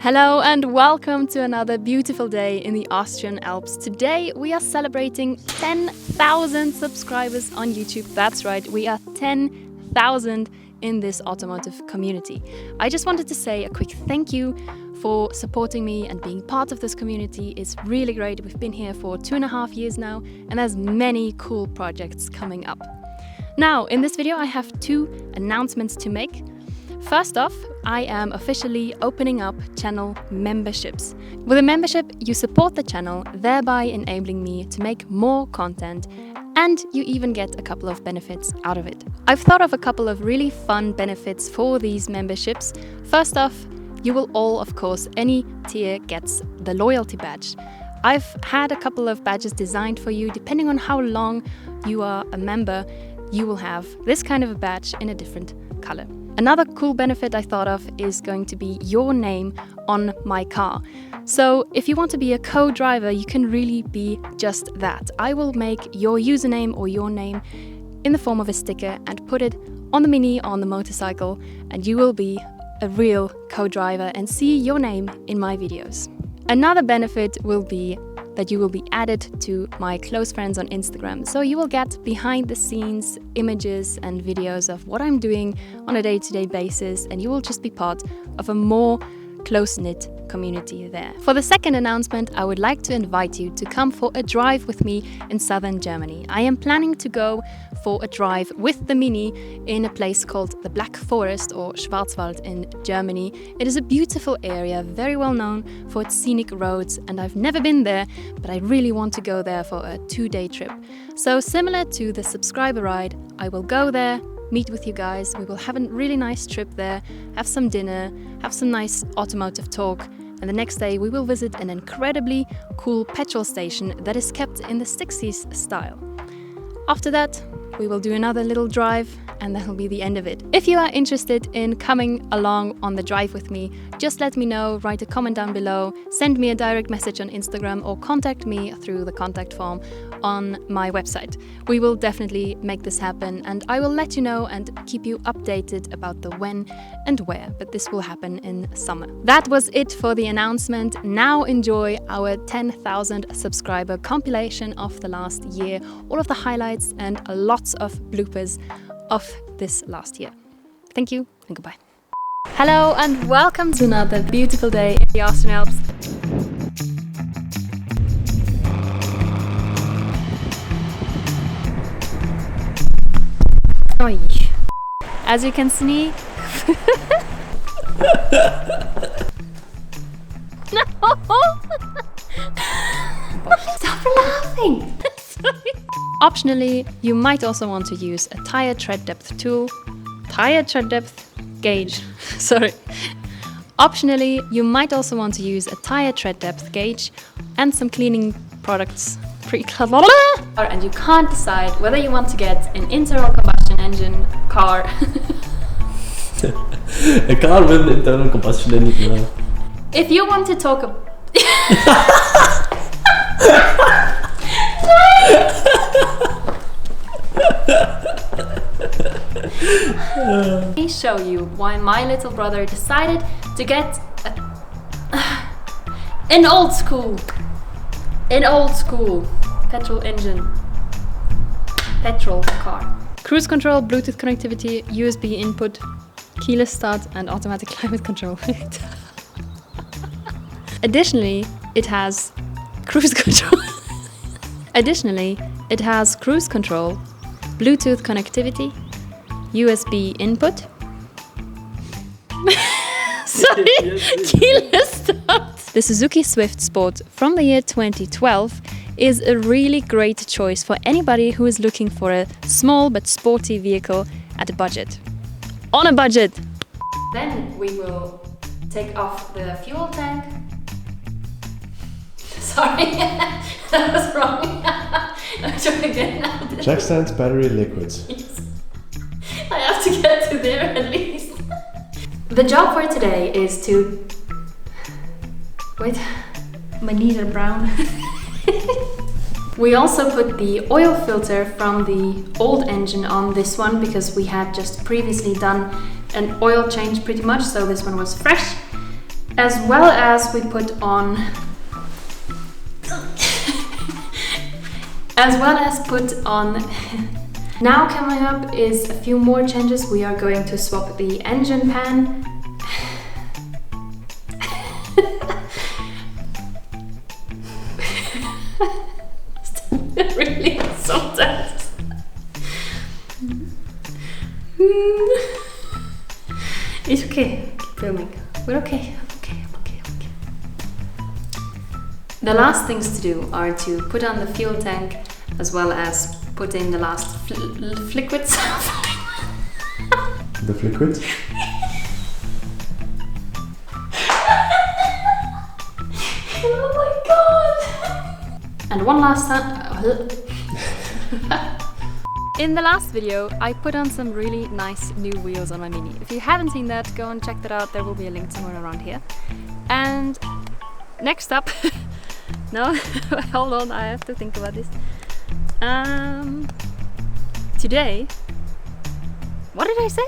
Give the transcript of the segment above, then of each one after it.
Hello and welcome to another beautiful day in the Austrian Alps. Today we are celebrating 10,000 subscribers on YouTube. That's right, we are 10,000 in this automotive community. I just wanted to say a quick thank you for supporting me and being part of this community. It's really great. We've been here for 2.5 years now and there's many cool projects coming up. Now, in this video I have two announcements to make. First off, I am officially opening up channel memberships. With a membership, you support the channel, thereby enabling me to make more content, and you even get a couple of benefits out of it. I've thought of a couple of really fun benefits for these memberships. First off, you will all, of course, any tier gets the loyalty badge. I've had a couple of badges designed for you. Depending on how long you are a member, you will have this kind of a badge in a different color. Another cool benefit I thought of is going to be your name on my car. So if you want to be a co-driver, you can really be just that. I will make your username or your name in the form of a sticker and put it on the Mini, on the motorcycle, and you will be a real co-driver and see your name in my videos. Another benefit will be that you will be added to my close friends on Instagram. So you will get behind the scenes images and videos of what I'm doing on a day-to-day basis, and you will just be part of a more close-knit community there. For the second announcement, I would like to invite you to come for a drive with me in southern Germany. I am planning to go for a drive with the Mini in a place called the Black Forest or Schwarzwald in Germany. It is a beautiful area, very well known for its scenic roads, and I've never been there, but I really want to go there for a 2-day trip. So similar to the subscriber ride, I will go there, meet with you guys, we will have a really nice trip there, have some dinner, have some nice automotive talk, and the next day we will visit an incredibly cool petrol station that is kept in the 60s style. After that, we will do another little drive and that will be the end of it. If you are interested in coming along on the drive with me, just let me know, write a comment down below, send me a direct message on Instagram or contact me through the contact form on my website. We will definitely make this happen and I will let you know and keep you updated about the when and where, but this will happen in summer. That was it for the announcement. Now enjoy our 10,000 subscriber compilation of the last year, all of the highlights and lots of bloopers of this last year. Thank you and goodbye. Hello and welcome to another beautiful day in the Austrian Alps. Oi. As you can see, no! Stop laughing! Sorry. Optionally, you might also want to use a tire tread depth tool, tire tread depth gauge, sorry. Optionally, you might also want to use a tire tread depth gauge and some cleaning products and you can't decide whether you want to get an internal combustion engine car. A car with an internal combustion engine. If you want to talk Let me show you why my little brother decided to get an old school petrol engine petrol car. Cruise control, Bluetooth connectivity, USB input, keyless start and automatic climate control. Additionally, it has cruise control. Bluetooth connectivity, USB input. Sorry, keyless start. The Suzuki Swift Sport from the year 2012 is a really great choice for anybody who is looking for a small but sporty vehicle at a budget. On a budget! Then we will take off the fuel tank. Sorry, that was wrong. I'll try again now. Jack stands battery liquids. Yes. I have to get to there at least. The job for today is to... Wait, my knees are brown. We also put the oil filter from the old engine on this one because we had just previously done an oil change pretty much, so this one was fresh. As well as we put on now coming up is a few more changes. We are going to swap the engine pan. Really, sometimes. It's okay, keep filming. We're okay. The last things to do are to put on the fuel tank as well as put in the last liquids. The liquids? Oh my god! And one last time. In the last video, I put on some really nice new wheels on my Mini. If you haven't seen that, go and check that out. There will be a link somewhere around here. And next up, no, hold on, I have to think about this. Today, what did I say?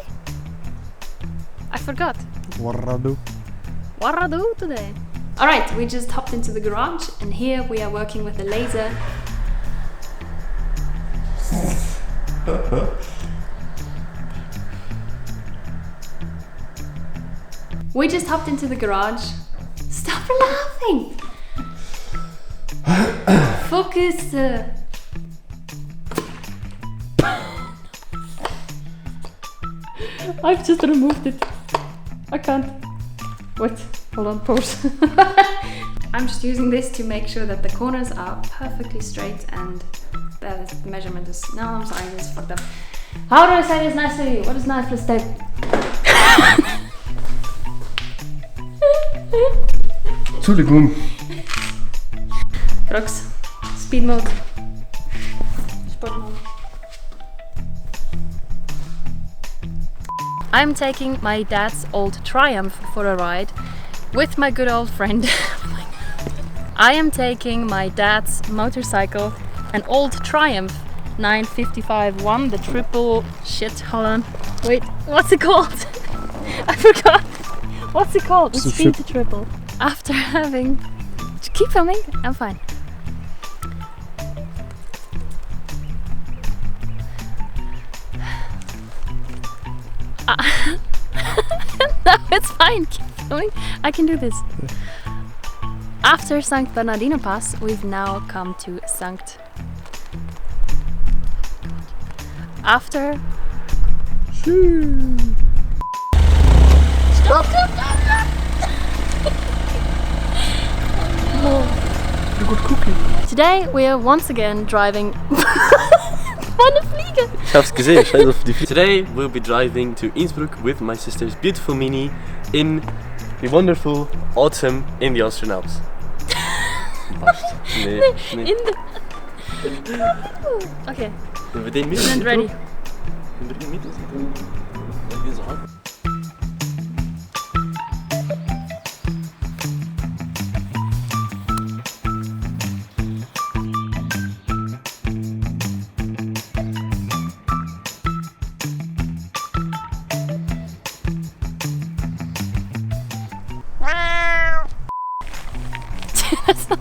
I forgot. What I do? What I do today? Alright, we just hopped into the garage and here we are working with a laser. We just hopped into the garage. Stop laughing! Focus! I've just removed it. I can't. Wait, hold on, pause. I'm just using this to make sure that the corners are perfectly straight and that the measurement is... No, I'm sorry, this is fucked up. How do I say this nicely? What is 9 plus 10? Entschuldigung. Crux. Speed mode. Sport mode. I'm taking my dad's old Triumph for a ride with my good old friend. I am taking my dad's motorcycle, an old Triumph 955-1, the triple shit, hold on. Wait, what's it called? I forgot. What's it called? It's been the triple. After having... Keep filming, I'm fine. No, it's fine. Keep filming. I can do this. After St. Bernardino Pass, we've now come to St. After... Stop! Oh, a good cookie. Today we are once again driving... Ich hab's gesehen, scheiß auf die Fliege. Today we'll be driving to Innsbruck with my sister's beautiful Mini in the wonderful autumn in the Austrian Alps. Nee. In the... Okay. Wenn wir den mit And ready. Wenn wir den mit so an. That's not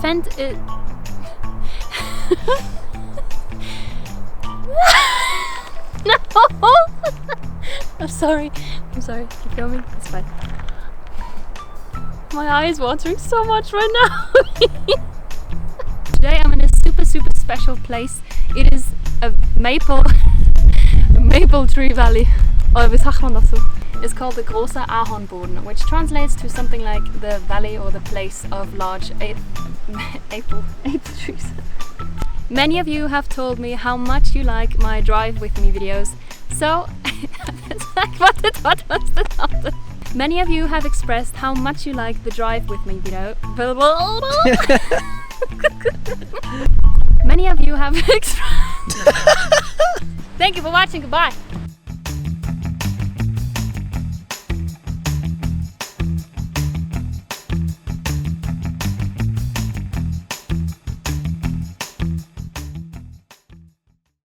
Fent it. No! I'm sorry. Keep filming. It's fine. My eye is watering so much right now. Today I'm in a super special place. It is a maple tree valley. Or wie sagt man das so? It's called the Große Ahornboden, which translates to something like the valley or the place of large apple trees. Many of you have told me how much you like my drive with me videos, so it's like what was the other? Many of you have expressed how much you like the drive with me video. Many of you have expressed. Thank you for watching. Goodbye.